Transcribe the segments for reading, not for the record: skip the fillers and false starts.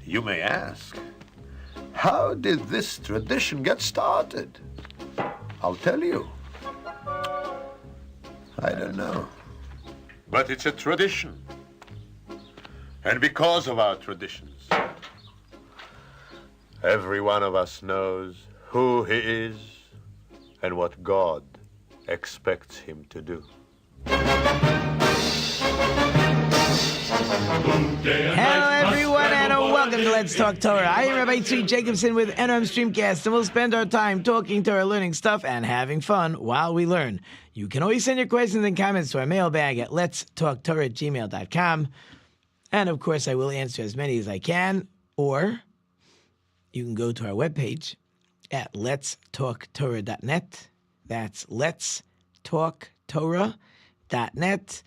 You may ask, how did this tradition get started? I'll tell you. I don't know. But it's a tradition. And because of our traditions, every one of us knows who he is and what God expects him to do. Hello, everyone, and welcome to Let's Talk Torah. I am Rabbi Tzvi Jacobson with NRM Streamcast, and we'll spend our time talking Torah, learning stuff, and having fun while we learn. You can always send your questions and comments to our mailbag at letstalktorah@gmail.com. And, of course, I will answer as many as I can, or you can go to our webpage at letstalktorah.net. That's letstalktorah.net.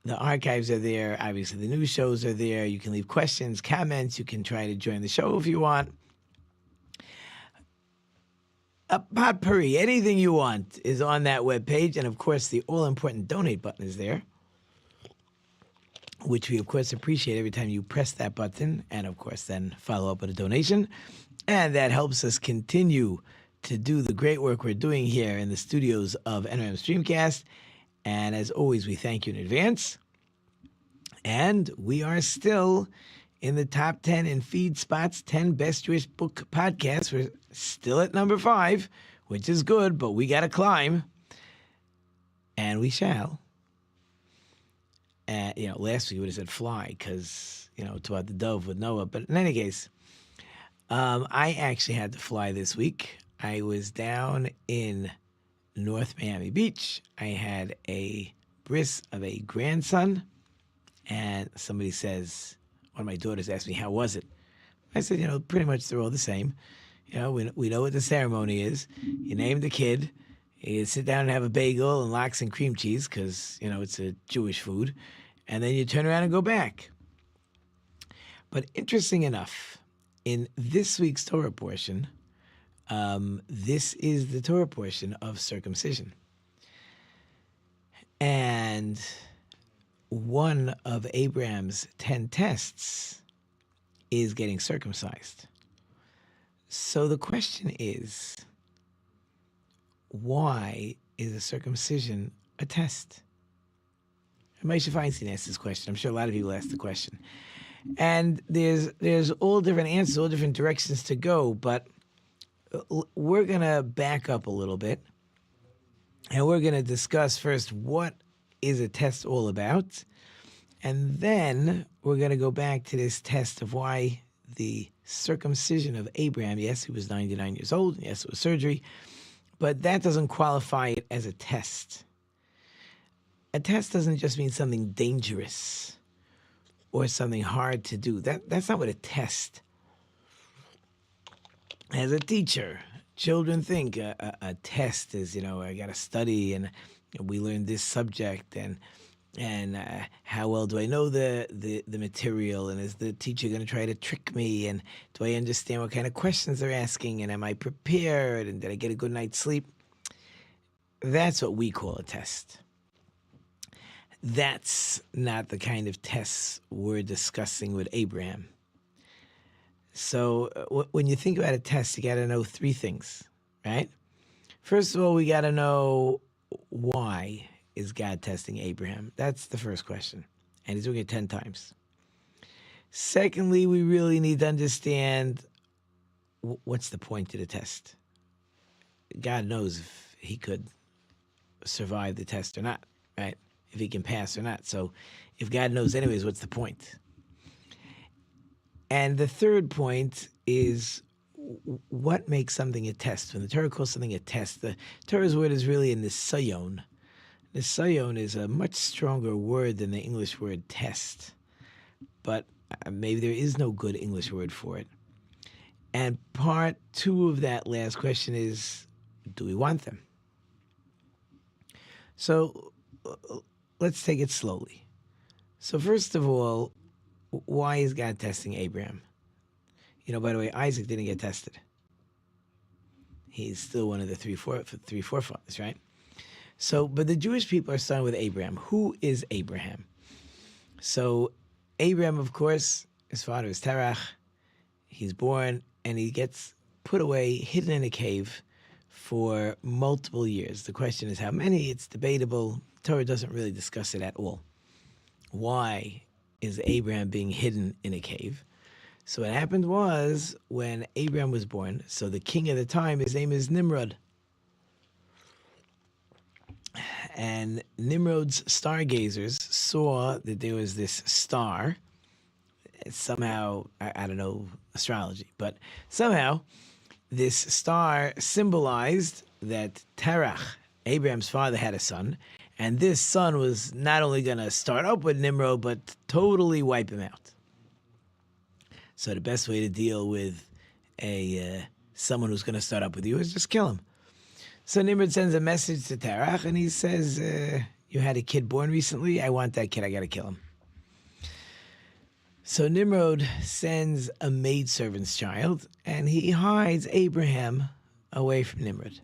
The archives are there. Obviously, the news shows are there. You can leave questions, comments. You can try to join the show if you want. A potpourri, anything you want is on that webpage. And, of course, the all-important donate button is there, which we, of course, appreciate every time you press that button and, of course, then follow up with a donation. And that helps us continue to do the great work we're doing here in the studios of NRM Streamcast. And as always, we thank you in advance. And we are still in the top 10 in Feed Spot's 10 Best Jewish Book Podcasts. We're still at number 5, which is good, but we got to climb. And we shall. Last week we would have said fly because, it's about the dove with Noah. But in any case, I actually had to fly this week. I was down in North Miami Beach. I had a bris of a grandson, and somebody says, one of my daughters asked me, how was it? I said, pretty much they're all the same. We know what the ceremony is. You name the kid, you sit down and have a bagel and lox and cream cheese because, it's a Jewish food, and then you turn around and go back. But interesting enough, in this week's Torah portion, this is the Torah portion of circumcision. And one of Abraham's 10 tests is getting circumcised. So the question is, why is a circumcision a test? Moshe Feinstein asked this question. I'm sure a lot of people asked the question. And there's all different answers, all different directions to go, but we're going to back up a little bit, and we're going to discuss first what is a test all about, and then we're going to go back to this test of why the circumcision of Abraham, yes, he was 99 years old, yes, it was surgery, but that doesn't qualify it as a test. A test doesn't just mean something dangerous or something hard to do. That's not what a test. As a teacher, children think a test is, I got to study and we learned this subject and how well do I know the material, and is the teacher going to try to trick me, and do I understand what kind of questions they're asking, and am I prepared, and did I get a good night's sleep? That's what we call a test. That's not the kind of tests we're discussing with Abraham. So when you think about a test, you got to know 3 things, right? First of all, we got to know, why is God testing Abraham? That's the first question. And he's doing it 10 times. Secondly, we really need to understand what's the point of the test. God knows if he could survive the test or not, right? If he can pass or not. So if God knows anyways, what's the point? And the third point is, what makes something a test? When the Torah calls something a test, the Torah's word is really a nisayon. Nisayon is a much stronger word than the English word test. But maybe there is no good English word for it. And part 2 of that last question is, do we want them? So let's take it slowly. So first of all, why is God testing Abraham? By the way, Isaac didn't get tested. He's still one of the three forefathers, right? So, but the Jewish people are starting with Abraham. Who is Abraham? So, Abraham, of course, his father is Terach. He's born, and he gets put away, hidden in a cave for multiple years. The question is how many. It's debatable. Torah doesn't really discuss it at all. Why is Abraham being hidden in a cave? So what happened was, when Abraham was born, so the king of the time, his name is Nimrod. And Nimrod's stargazers saw that there was this star. Somehow, I don't know astrology, but somehow this star symbolized that Terach, Abraham's father, had a son, and this son was not only going to start up with Nimrod, but totally wipe him out. So the best way to deal with someone who's going to start up with you is just kill him. So Nimrod sends a message to Terach, and he says, you had a kid born recently? I want that kid. I got to kill him. So Nimrod sends a maidservant's child, and he hides Abraham away from Nimrod.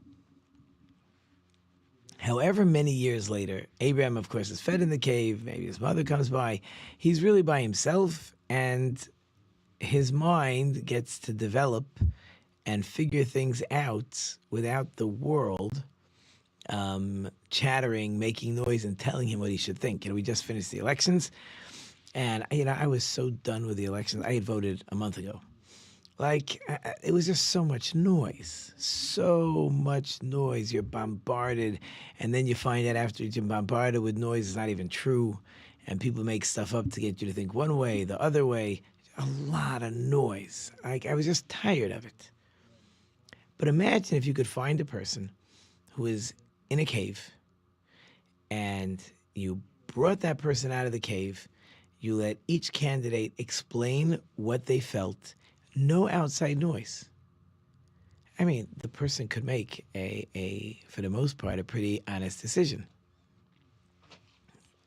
However many years later, Abraham, of course, is fed in the cave. Maybe his mother comes by. He's really by himself, and his mind gets to develop and figure things out without the world chattering, making noise, and telling him what he should think. We just finished the elections. And, I was so done with the elections. I had voted a month ago. It was just so much noise. So much noise. You're bombarded. And then you find out after you're bombarded with noise, it's not even true. And people make stuff up to get you to think one way, the other way. A lot of noise. I was just tired of it. But imagine if you could find a person who is in a cave, and you brought that person out of the cave. You let each candidate explain what they felt. No outside noise. I mean, the person could make for the most part, a pretty honest decision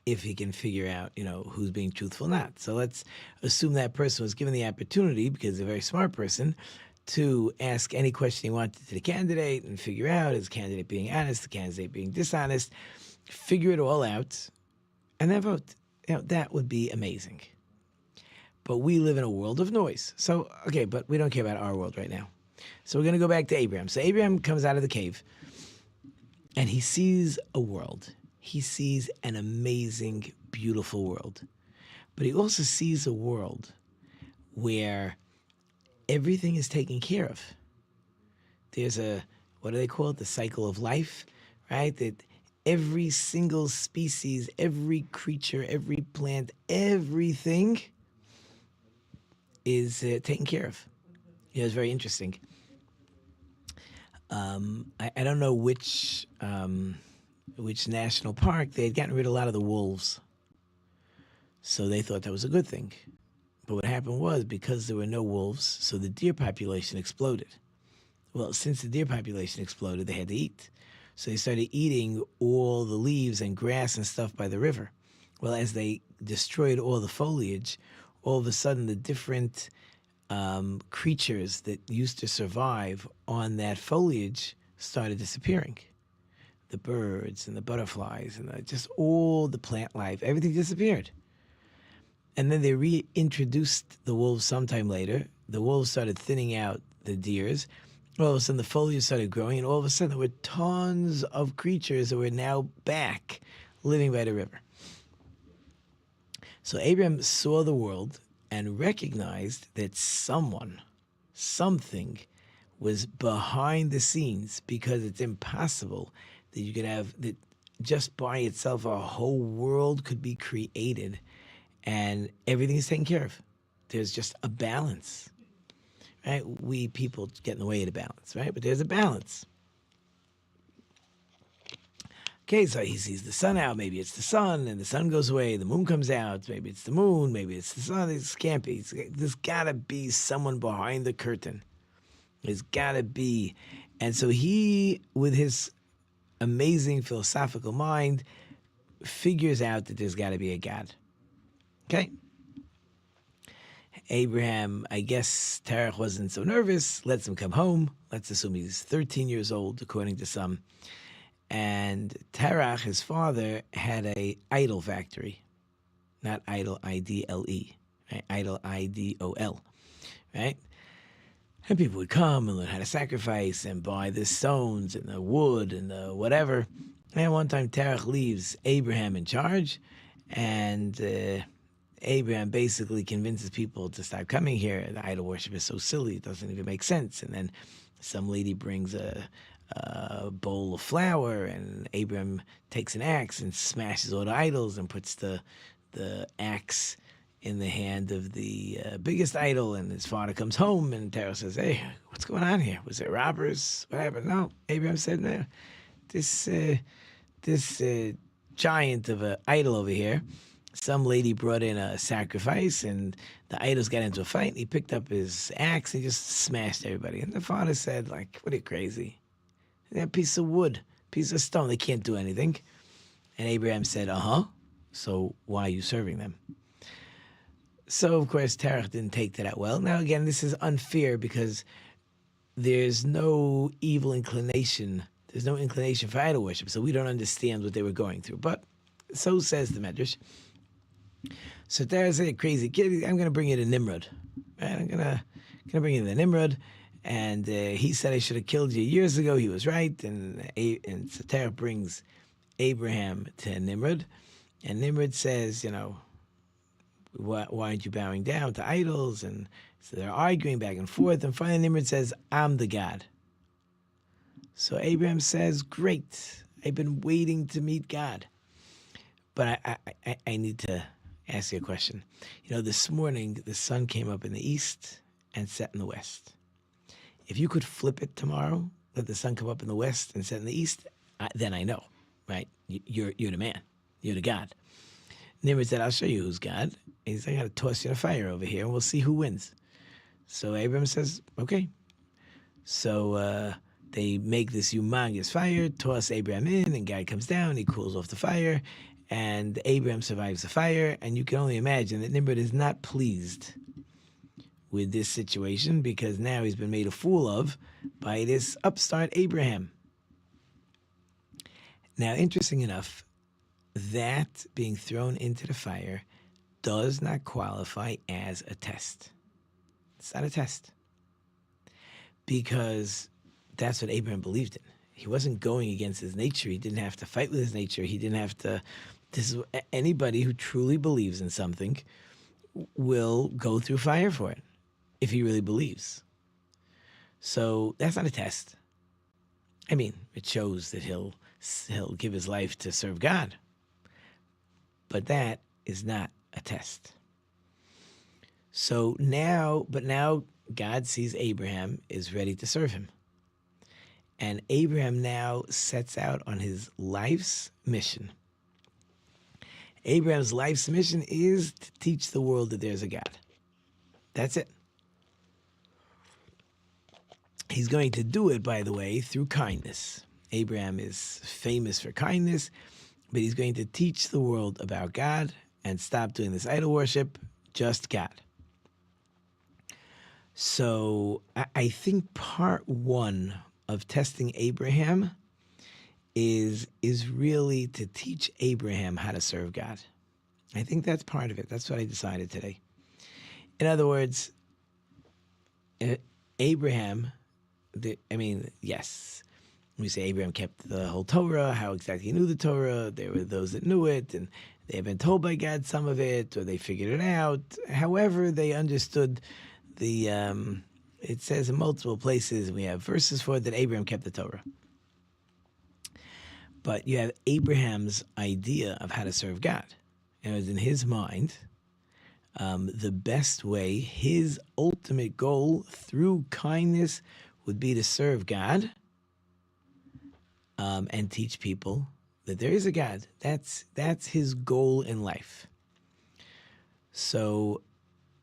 if he can figure out, who's being truthful or not. So let's assume that person was given the opportunity, because a very smart person, to ask any question he wanted to the candidate and figure out, is the candidate being honest, the candidate being dishonest, figure it all out, and then vote. That would be amazing. But we live in a world of noise. So, okay, but we don't care about our world right now. So we're going to go back to Abraham. So Abraham comes out of the cave, and he sees a world. He sees an amazing, beautiful world. But he also sees a world where everything is taken care of. There's what do they call it? The cycle of life, right? That every single species, every creature, every plant, everything is taken care of. It's very interesting. I don't know which national park, they had gotten rid of a lot of the wolves. So they thought that was a good thing. But what happened was, because there were no wolves, so the deer population exploded. Well, since the deer population exploded, they had to eat. So they started eating all the leaves and grass and stuff by the river. Well, as they destroyed all the foliage, all of a sudden the different creatures that used to survive on that foliage started disappearing. The birds and the butterflies and just all the plant life, everything disappeared. And then they reintroduced the wolves sometime later. The wolves started thinning out the deers. All of a sudden, the foliage started growing, and all of a sudden, there were tons of creatures that were now back living by the river. So Abraham saw the world and recognized that something was behind the scenes, because it's impossible that you could have that just by itself a whole world could be created and everything is taken care of. There's just a balance, right? We people get in the way of the balance, right? But there's a balance. Okay, so he sees the sun out. Maybe it's the sun, and the sun goes away. The moon comes out. Maybe it's the moon. Maybe it's the sun. It can't be. There's got to be someone behind the curtain. There's got to be. And so he, with his amazing philosophical mind, figures out that there's got to be a God. Okay? Abraham, I guess Terach wasn't so nervous, lets him come home. Let's assume he's 13 years old, according to some. And Terach, his father, had a idol factory. Not idol, I-D-L-E. Right? Idol, I-D-O-L. Right? And people would come and learn how to sacrifice and buy the stones and the wood and the whatever. And one time Terach leaves Abraham in charge, and Abraham basically convinces people to stop coming here. The idol worship is so silly, it doesn't even make sense. And then some lady brings a bowl of flour, and Abraham takes an axe and smashes all the idols and puts the axe in the hand of the biggest idol, and his father comes home, and Terah says, "Hey, what's going on here? Was it robbers? What happened?" No, Abraham said, "No, this giant of an idol over here, some lady brought in a sacrifice, and the idols got into a fight, and he picked up his axe and just smashed everybody." And the father said, like, "What are you, crazy? That piece of wood, piece of stone, they can't do anything." And Abraham said, "So why are you serving them?" So, of course, Terach didn't take to that well. Now, again, this is unfair because there's no evil inclination. There's no inclination for idol worship, so we don't understand what they were going through. But so says the Medrash. So Terach said, "Crazy kid, I'm going to bring you to Nimrod. Right? I'm going to bring you to Nimrod. And he said I should have killed you years ago. He was right." And so Terach brings Abraham to Nimrod. And Nimrod says, why aren't you bowing down to idols? And so they're arguing back and forth. And finally Nimrod says, "I'm the God." So Abraham says, "Great. I've been waiting to meet God." But I need to ask you a question. This morning the sun came up in the east and set in the west. If you could flip it tomorrow, let the sun come up in the west and set in the east, then I know, right? You're the man. You're the God. Nimrod said, "I'll show you who's God." He said, "I got to toss you in a fire over here, and we'll see who wins." So Abraham says, "Okay." So they make this humongous fire, toss Abraham in, and God comes down, he cools off the fire, and Abraham survives the fire. And you can only imagine that Nimrod is not pleased with this situation, because now he's been made a fool of by this upstart Abraham. Now, interesting enough, that being thrown into the fire does not qualify as a test. It's not a test, because that's what Abraham believed in. He wasn't going against his nature. He didn't have to fight with his nature. He didn't have to. Anybody who truly believes in something will go through fire for it, if he really believes. So that's not a test. I mean, it shows that he'll give his life to serve God. But that is not a test. So now God sees Abraham is ready to serve him. And Abraham now sets out on his life's mission. Abraham's life's mission is to teach the world that there's a God. That's it. He's going to do it, by the way, through kindness. Abraham is famous for kindness, but he's going to teach the world about God and stop doing this idol worship, just God. So I think part one of testing Abraham is really to teach Abraham how to serve God. I think that's part of it. That's what I decided today. In other words, Abraham, yes, we say Abraham kept the whole Torah. How exactly he knew the Torah? There were those that knew it, and they had been told by God some of it, or they figured it out. However, they understood it says in multiple places, we have verses for it, that Abraham kept the Torah. But you have Abraham's idea of how to serve God. And it was in his mind, the best way, his ultimate goal through kindness would be to serve God and teach people that there is a God. That's his goal in life. So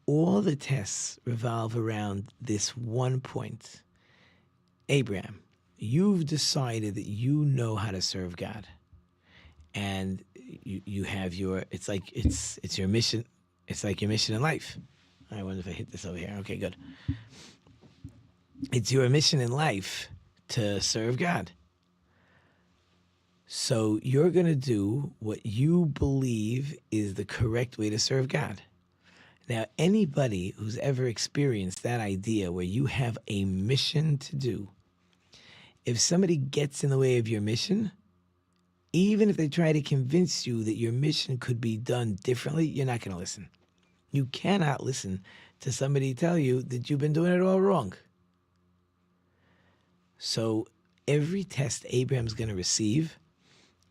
all the tests revolve around this one point. Abraham, you've decided that you know how to serve God. And you have it's your mission. It's like your mission in life. I wonder if I hit this over here. Okay, good. It's your mission in life to serve God. So you're going to do what you believe is the correct way to serve God. Now, anybody who's ever experienced that idea where you have a mission to do, if somebody gets in the way of your mission, even if they try to convince you that your mission could be done differently, you're not going to listen. You cannot listen to somebody tell you that you've been doing it all wrong. So every test Abraham's going to receive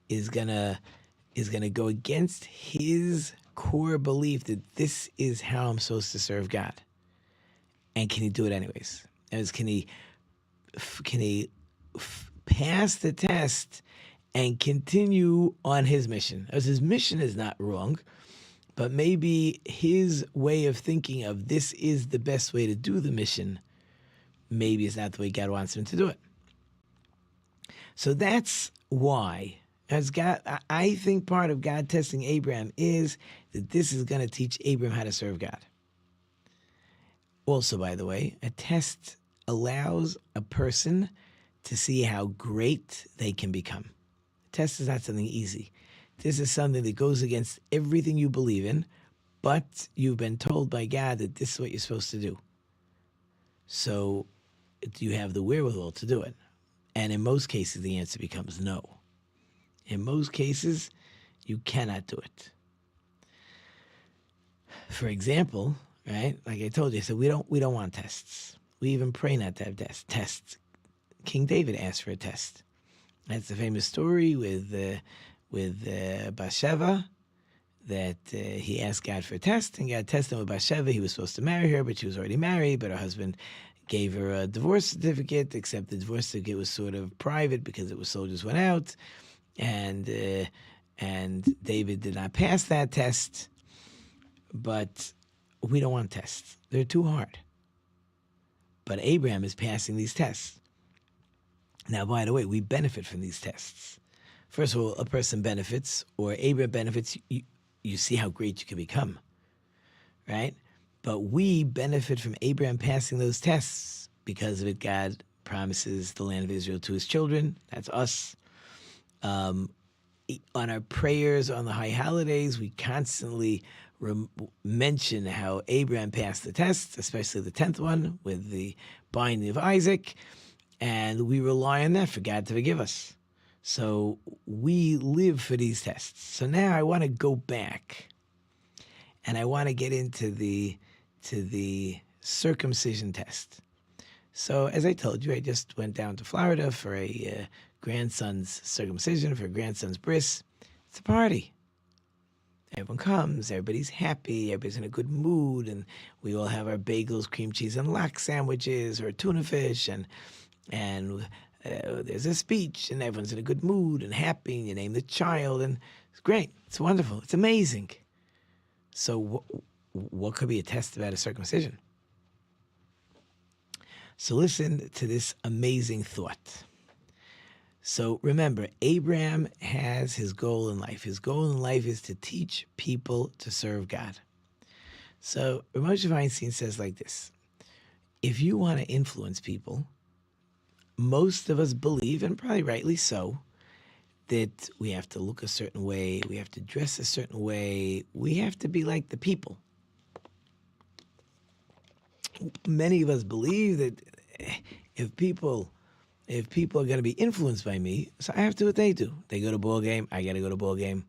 is going to go against his core belief that this is how I'm supposed to serve God. And can he do it anyways? Can he pass the test and continue on his mission? As his mission is not wrong, but maybe his way of thinking of this is the best way to do the mission, maybe is not the way God wants him to do it. So that's why, as God, I think part of God testing Abraham is that this is going to teach Abraham how to serve God. Also, by the way, a test allows a person to see how great they can become. A test is not something easy. This is something that goes against everything you believe in, but you've been told by God that this is what you're supposed to do. So do you have the wherewithal to do it? And in most cases, the answer becomes no. In most cases, you cannot do it. For example, right? Like I told you, so we don't want tests. We even pray not to have tests. King David asked for a test. That's the famous story with Bathsheba, that he asked God for a test, and God tested him with Bathsheba. He was supposed to marry her, but she was already married, but her husband gave her a divorce certificate, except the divorce certificate was sort of private because it was soldiers went out, and David did not pass that test. But we don't want tests. They're too hard. But Abraham is passing these tests. Now, by the way, we benefit from these tests. First of all, a person benefits, or Abraham benefits, you see how great you can become, right? But we benefit from Abraham passing those tests. Because of it, God promises the land of Israel to his children. That's us. On our prayers on the high holidays, we constantly mention how Abraham passed the test, especially the 10th one with the binding of Isaac, and we rely on that for God to forgive us. So we live for these tests. So now I want to go back, and I want to get into the circumcision test. So as I told you, I just went down to Florida for a grandson's circumcision, for a grandson's bris. It's a party. Everyone comes, everybody's happy, everybody's in a good mood, and we all have our bagels, cream cheese, and lox sandwiches, or tuna fish, and there's a speech, and everyone's in a good mood and happy, and you name the child, and it's great, it's wonderful, it's amazing. So what could be a test about a circumcision? So listen to this amazing thought. So remember, Abraham has his goal in life. His goal in life is to teach people to serve God. So Moshe Feinstein says like this: if you want to influence people, most of us believe, and probably rightly so, that we have to look a certain way, we have to dress a certain way, we have to be like the people. Many of us believe that if people are going to be influenced by me, so I have to do what they do. They go to a ball game, I got to go to a ball game.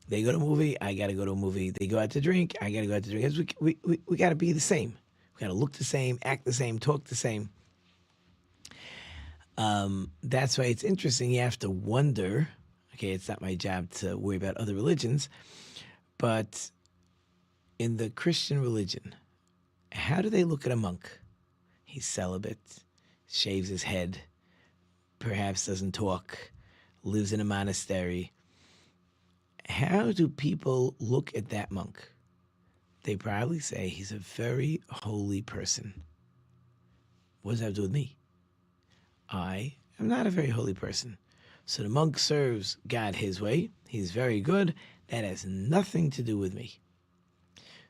They go to a movie, I got to go to a movie. They go out to drink, I got to go out to drink. We got to be the same. We got to look the same, act the same, talk the same. That's why it's interesting. You have to wonder, okay, it's not my job to worry about other religions, but in the Christian religion, how do they look at a monk? He's celibate, shaves his head, perhaps doesn't talk, lives in a monastery. How do people look at that monk? They probably say he's a very holy person. What does that have to do with me? I am not a very holy person. So the monk serves God his way. He's very good. That has nothing to do with me.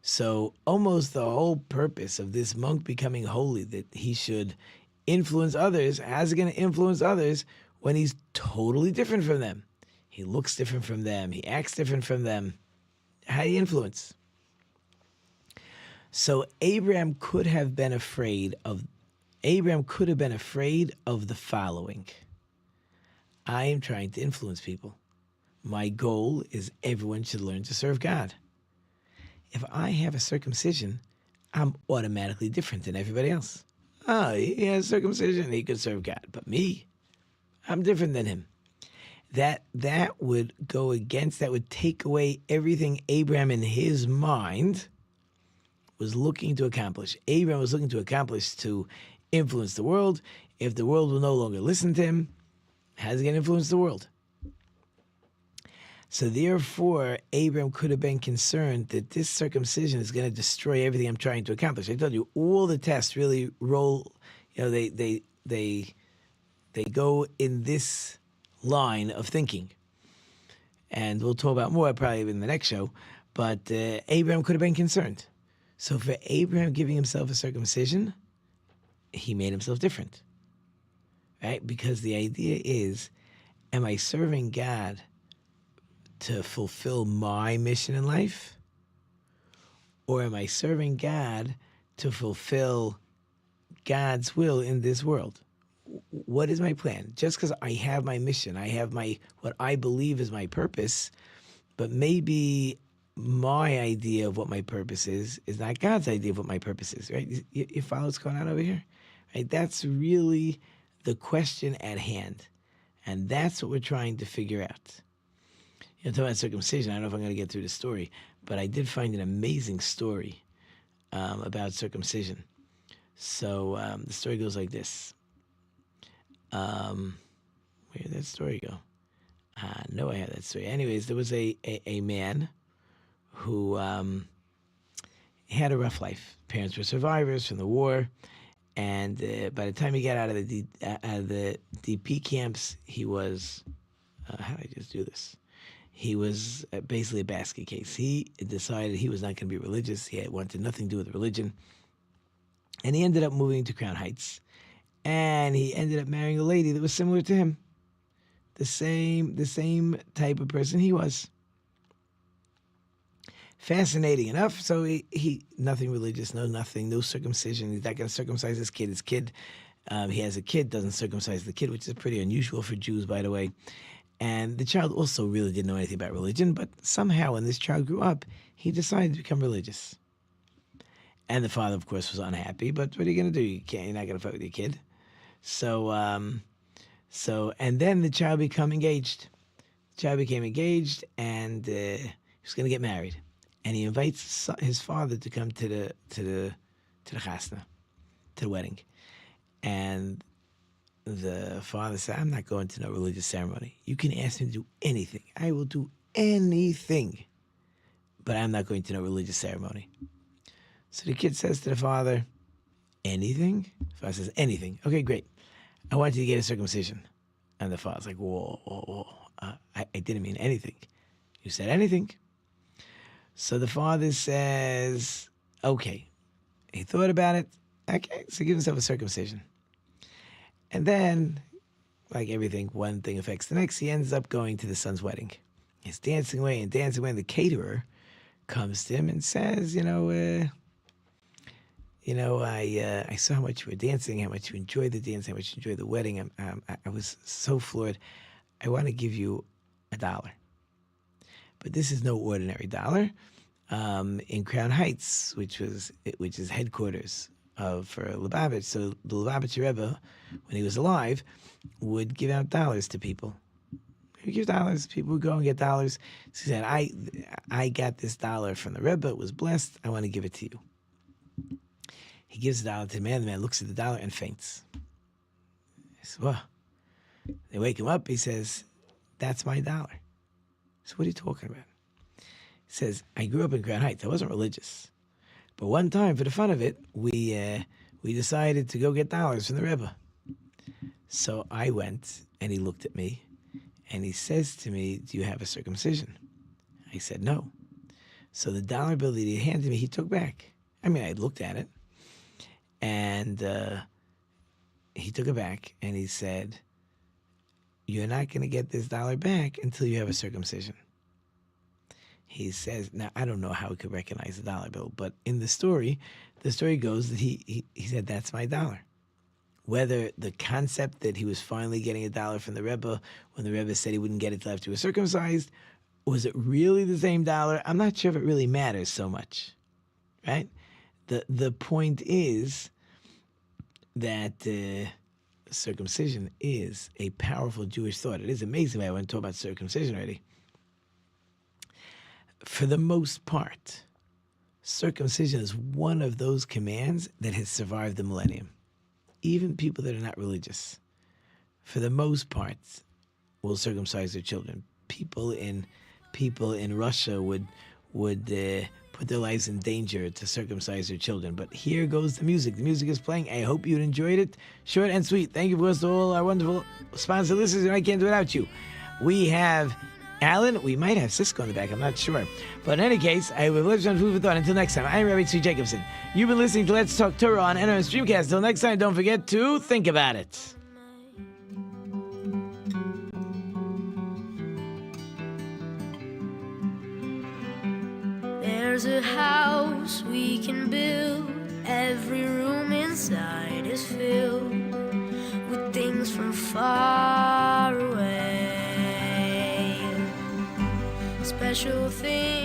So almost the whole purpose of this monk becoming holy, that he should influence others, how's he going to influence others when he's totally different from them? He looks different from them. He acts different from them. How do you influence? So Abraham could have been afraid of the following. I am trying to influence people. My goal is everyone should learn to serve God. If I have a circumcision, I'm automatically different than everybody else. Oh, he has circumcision, he could serve God. But me, I'm different than him. That would go against, that would take away everything Abraham in his mind was looking to accomplish. Abraham was looking to accomplish to influence the world. If the world will no longer listen to him, how's he going to influence the world? So therefore, Abraham could have been concerned that this circumcision is going to destroy everything I'm trying to accomplish. I told you, all the tests really roll, they go in this line of thinking. And we'll talk about more probably in the next show. But Abraham could have been concerned. So for Abraham giving himself a circumcision, he made himself different. Right? Because the idea is, am I serving God to fulfill my mission in life? Or am I serving God to fulfill God's will in this world? What is my plan? Just because I have my mission, I have what I believe is my purpose, but maybe my idea of what my purpose is not God's idea of what my purpose is, right? You follow what's going on over here? Right? That's really the question at hand. And that's what we're trying to figure out. Talking about circumcision, I don't know if I'm going to get through the story, but I did find an amazing story about circumcision. So the story goes like this. Where did that story go? No, I have that story. Anyways, there was a man who had a rough life. Parents were survivors from the war, and by the time he got out of the DP camps, he was how did I just do this? He was basically a basket case. He decided he was not going to be religious. He wanted nothing to do with religion, and he ended up moving to Crown Heights, and he ended up marrying a lady that was similar to him, the same type of person he was. Fascinating enough. So he nothing religious, no circumcision. He's not going to circumcise his kid. He has a kid, doesn't circumcise the kid, which is pretty unusual for Jews, by the way. And the child also really didn't know anything about religion, but somehow when this child grew up, he decided to become religious. And the father, of course, was unhappy, but what are you going to do? You're not going to fight with your kid. So, and then the child became engaged. The child became engaged, and he was going to get married. And he invites his father to come to the chasna, to the wedding. And the father said, I'm not going to no religious ceremony. You can ask me to do anything. I will do anything. But I'm not going to no religious ceremony. So the kid says to the father, anything? The father says, anything. Okay, great. I want you to get a circumcision. And the father's like, whoa. I didn't mean anything. You said anything. So the father says, okay. He thought about it. Okay, so give himself a circumcision. And then, like everything, one thing affects the next. He ends up going to the son's wedding. He's dancing away. And the caterer comes to him and says, I saw how much you were dancing, how much you enjoyed the dance, how much you enjoyed the wedding. I was so floored. I want to give you $1. But this is no ordinary dollar. In Crown Heights, which is headquarters for Lubavitch. So the Lubavitcher Rebbe, when he was alive, would give out dollars to people. He would give dollars. People would go and get dollars. So he said, I got this $1 from the Rebbe. It was blessed. I want to give it to you. He gives the $1 to the man. The man looks at the $1 and faints. He says, well, they wake him up. He says, that's my $1. So what are you talking about? He says, I grew up in Crown Heights. I wasn't religious. But one time, for the fun of it, we decided to go get dollars from the Rebbe. So I went, and he looked at me, and he says to me, do you have a circumcision? I said, no. So the $1 bill that he handed me, he took back. I mean, I looked at it, and he took it back, and he said, you're not going to get this $1 back until you have a circumcision. he says, now I don't know how he could recognize the dollar bill, but in the story goes that he said, that's my dollar. Whether the concept that he was finally getting $1 from the Rebbe when the Rebbe said he wouldn't get it till after he was circumcised, was it really the same dollar? I'm not sure if it really matters so much, right? The point is that circumcision is a powerful Jewish thought. It is amazing. I went to talk about circumcision already. For the most part, circumcision is one of those commands that has survived the millennium. Even people that are not religious, for the most part, will circumcise their children. People in Russia would put their lives in danger to circumcise their children. But here goes the music. The music is playing. I hope you enjoyed it. Short and sweet. Thank you, of course, to all our wonderful sponsor listeners, and I can't do it without you. We have Alan. We might have Cisco in the back. I'm not sure. But in any case, I will live on food for thought. Until next time, I'm Rabbi Tzvi Jacobson. You've been listening to Let's Talk Torah on NRM Streamcast. Until next time, don't forget to think about it. There's a house we can build. Every room inside is filled with things from far away. Special things.